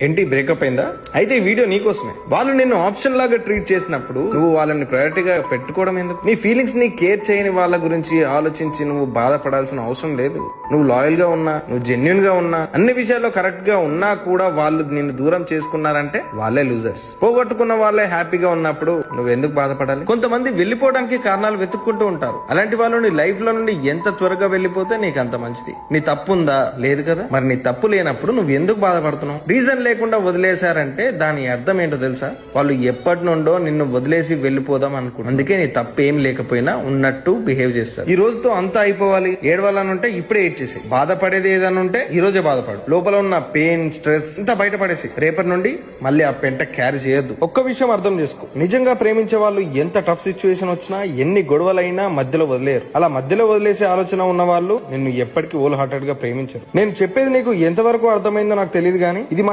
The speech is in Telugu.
ఏంటి బ్రేకప్ అయిందా? అయితే ఈ వీడియో నీకోసమే. వాళ్ళు నిన్ను ఆప్షన్ లాగా ట్రీట్ చేసినప్పుడు నువ్వు వాళ్ళని ప్రయారిటీగా పెట్టుకోవడం ఎందుకు? నీ ఫీలింగ్స్ ని కేర్ చేయని వాళ్ళ గురించి ఆలోచించి నువ్వు బాధపడాల్సిన అవసరం లేదు. నువ్వు లాయల్ గా ఉన్నా, నువ్వు జెన్యున్ గా ఉన్నా, అన్ని విషయాల్లో కరెక్ట్ గా ఉన్నా కూడా వాళ్ళు నిన్ను దూరం చేసుకున్నారంటే వాళ్ళే లూజర్స్. పోగొట్టుకున్న వాళ్ళే హ్యాపీగా ఉన్నప్పుడు నువ్వు ఎందుకు బాధపడాలి? కొంతమంది వెళ్లిపోవడానికి కారణాలు వెతుక్కుంటూ ఉంటారు. అలాంటి వాళ్ళు నీ లైఫ్ లో నుండి ఎంత త్వరగా వెళ్లిపోతే నీకు అంత మంచిది. నీ తప్పు ఉందా? లేదు కదా. మరి నీ తప్పు లేనప్పుడు నువ్వు ఎందుకు బాధపడుతున్నావు? రీజన్ లేకుండా వదిలేశారంటే దాని అర్థం ఏంటో తెలుసా? వాళ్ళు ఎప్పటి నుండో నిన్ను వదిలేసి వెళ్లిపోదాం అనుకుంటారు. అందుకే నీ తప్పు ఏం లేకపోయినా ఉన్నట్టు బిహేవ్ చేస్తారు. ఈ రోజుతో అంతా అయిపోవాలి, ఏడవాలనుంటే ఇప్పుడే ఏడ్చేసి, బాధపడేది ఏదైనా ఉంటే ఈ రోజే బాధపడు. లోపల ఉన్న పెయిన్, స్ట్రెస్ అంతా బయటపడేసి రేపటి నుండి మళ్ళీ ఆ పెంట క్యారీ చేయొద్దు. ఒక్క విషయం అర్థం చేసుకో, నిజంగా ప్రేమించే వాళ్ళు ఎంత టఫ్ సిచ్యువేషన్ వచ్చినా, ఎన్ని గొడవలైనా మధ్యలో వదిలేరు. అలా మధ్యలో వదిలేసే ఆలోచన ఉన్న వాళ్ళు నిన్ను ఎప్పటికీ హోల్ హార్టెడ్ గా ప్రేమించరు. నేను చెప్పేది నీకు ఎంతవరకు అర్థమైందో నాకు తెలియదు, కానీ ఇది